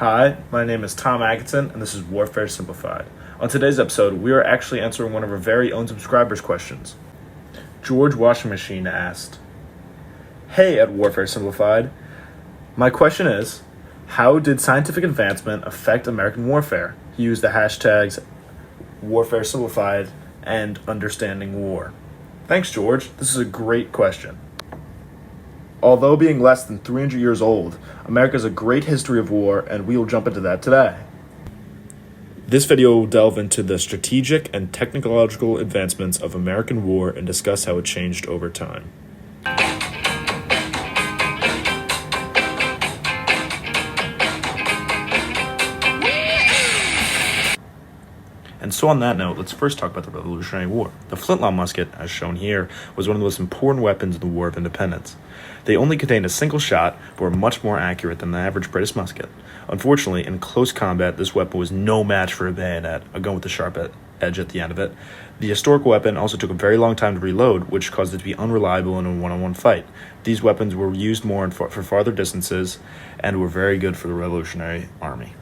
Hi, my name is Tom Atkinson, and this is Warfare Simplified. On today's episode, we are actually answering one of our very own subscribers' questions. George Washingmachine asked, "Hey at Warfare Simplified, my question is, how did scientific advancement affect American warfare?" He used the hashtags Warfare Simplified and Understanding War. Thanks, George. This is a great question. Although being less than 300 years old, America has a great history of war, and we will jump into that today. This video will delve into the strategic and technological advancements of American war and discuss how it changed over time. And so on that note, let's first talk about the Revolutionary War. The flintlock musket, as shown here, was one of the most important weapons in the War of Independence. They only contained a single shot, but were much more accurate than the average British musket. Unfortunately, in close combat, this weapon was no match for a bayonet, a gun with a sharp edge at the end of it. The historical weapon also took a very long time to reload, which caused it to be unreliable in a one-on-one fight. These weapons were used more for farther distances and were very good for the Revolutionary Army.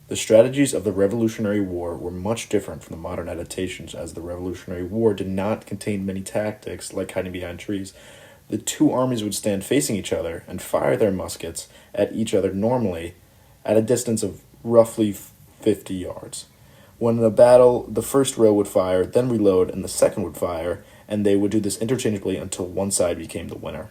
The strategies of the Revolutionary War were much different from the modern adaptations, as the Revolutionary War did not contain many tactics like hiding behind trees. The two armies would stand facing each other and fire their muskets at each other normally at a distance of roughly 50 yards. When in a battle, the first row would fire, then reload, and the second would fire, and they would do this interchangeably until one side became the winner.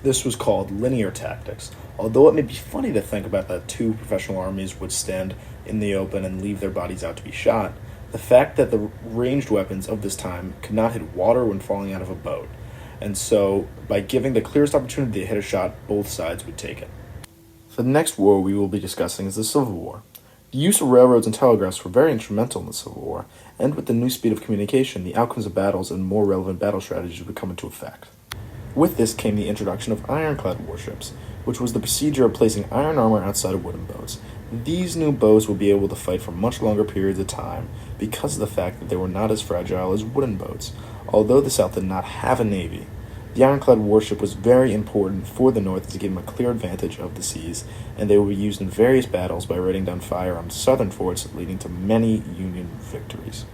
This was called linear tactics. Although it may be funny to think about that two professional armies would stand in the open and leave their bodies out to be shot, the fact that the ranged weapons of this time could not hit water when falling out of a boat, and so by giving the clearest opportunity to hit a shot, both sides would take it. The next war we will be discussing is the Civil War. The use of railroads and telegraphs were very instrumental in the Civil War, and with the new speed of communication, the outcomes of battles and more relevant battle strategies would come into effect. With this came the introduction of ironclad warships, which was the procedure of placing iron armor outside of wooden boats. These new boats would be able to fight for much longer periods of time because of the fact that they were not as fragile as wooden boats. Although the South did not have a navy, the ironclad warship was very important for the North to give them a clear advantage of the seas, and they would be used in various battles by raining down fire on southern forts, leading to many Union victories.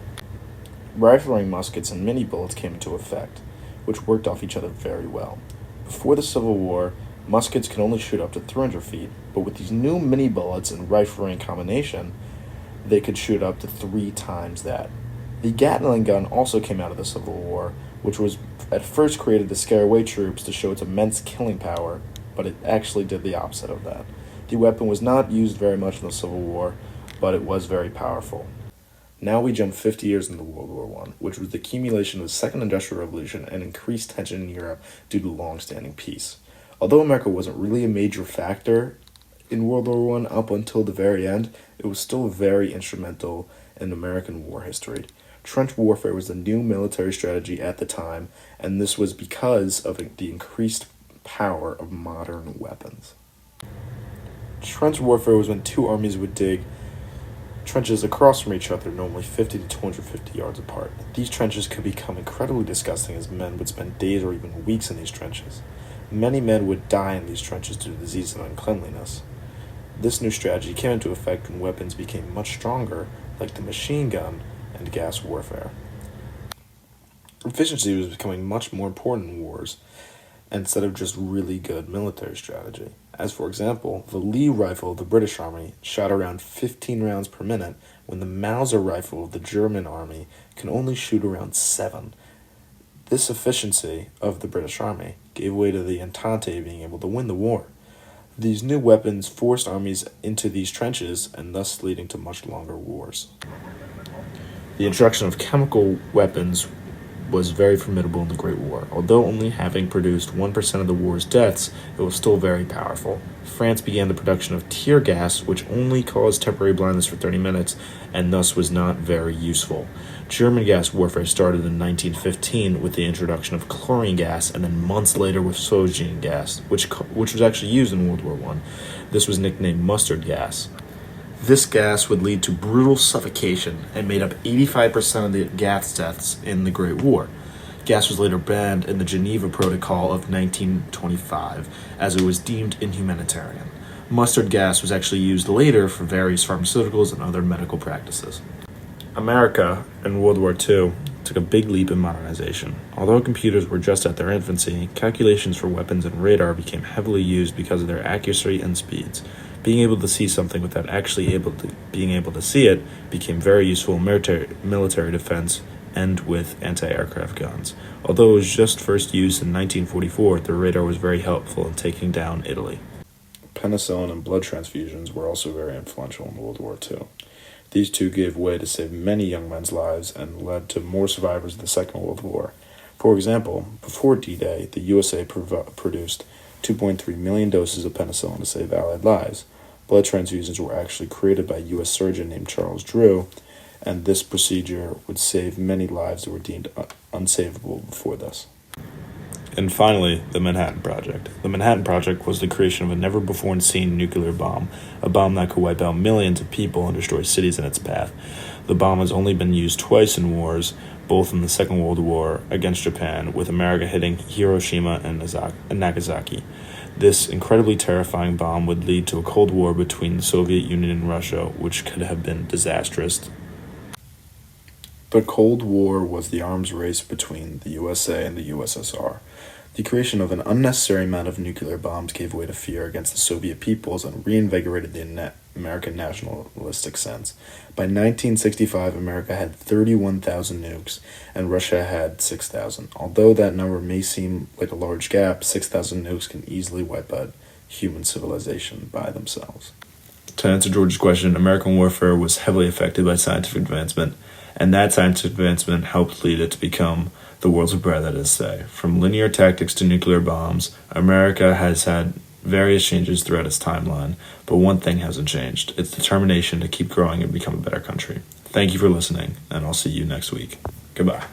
Rifling muskets and mini bullets came into effect, which worked off each other very well. Before the Civil War, muskets could only shoot up to 300 feet, but with these new mini bullets and rifling combination, they could shoot up to 3 times that. The Gatling gun also came out of the Civil War, which was at first created to scare away troops to show its immense killing power, but it actually did the opposite of that. The weapon was not used very much in the Civil War, but it was very powerful. Now we jump 50 years into World War I, which was the accumulation of the Second Industrial Revolution and increased tension in Europe due to long-standing peace. Although America wasn't really a major factor in World War I up until the very end, it was still very instrumental in American war history. Trench warfare was the new military strategy at the time, and this was because of the increased power of modern weapons. Trench warfare was when two armies would dig trenches across from each other, normally 50 to 250 yards apart. These trenches could become incredibly disgusting, as men would spend days or even weeks in these trenches. Many men would die in these trenches due to disease and uncleanliness. This new strategy came into effect when weapons became much stronger, like the machine gun and gas warfare. Efficiency was becoming much more important in wars, instead of just really good military strategy. As for example, the Lee rifle of the British Army shot around 15 rounds per minute, when the Mauser rifle of the German Army can only shoot around 7. This efficiency of the British Army gave way to the Entente being able to win the war. These new weapons forced armies into these trenches, and thus leading to much longer wars. The introduction of chemical weapons was very formidable in the Great War. Although only having produced 1% of the war's deaths, it was still very powerful. France began the production of tear gas, which only caused temporary blindness for 30 minutes, and thus was not very useful. German gas warfare started in 1915 with the introduction of chlorine gas, and then months later with saugine gas, which was actually used in World War I. This was nicknamed mustard gas. This gas would lead to brutal suffocation and made up 85% of the gas deaths in the Great War. Gas was later banned in the Geneva Protocol of 1925, as it was deemed inhumanitarian. Mustard gas was actually used later for various pharmaceuticals and other medical practices. America, in World War II, took a big leap in modernization. Although computers were just at their infancy, calculations for weapons and radar became heavily used because of their accuracy and speeds. Being able to see something without actually being able to see it became very useful in military defense and with anti-aircraft guns. Although it was just first used in 1944, the radar was very helpful in taking down Italy. Penicillin and blood transfusions were also very influential in World War II. These two gave way to save many young men's lives and led to more survivors of the Second World War. For example, before D-Day, the USA produced 2.3 million doses of penicillin to save Allied lives. Blood transfusions were actually created by a U.S. surgeon named Charles Drew, and this procedure would save many lives that were deemed unsavable before this. And finally, the Manhattan Project. The Manhattan Project was the creation of a never-before-seen nuclear bomb, a bomb that could wipe out millions of people and destroy cities in its path. The bomb has only been used twice in wars, both in the Second World War against Japan, with America hitting Hiroshima and Nagasaki. This incredibly terrifying bomb would lead to a Cold War between the Soviet Union and Russia, which could have been disastrous. The Cold War was the arms race between the USA and the USSR. The creation of an unnecessary amount of nuclear bombs gave way to fear against the Soviet peoples and reinvigorated the American nationalistic sense. By 1965, America had 31,000 nukes, and Russia had 6,000. Although that number may seem like a large gap, 6,000 nukes can easily wipe out human civilization by themselves. To answer George's question, American warfare was heavily affected by scientific advancement, and that scientific advancement helped lead it to become the world's empire that it is today. From linear tactics to nuclear bombs, America has had various changes throughout its timeline, but one thing hasn't changed: its determination to keep growing and become a better country. Thank you for listening, and I'll see you next week. Goodbye.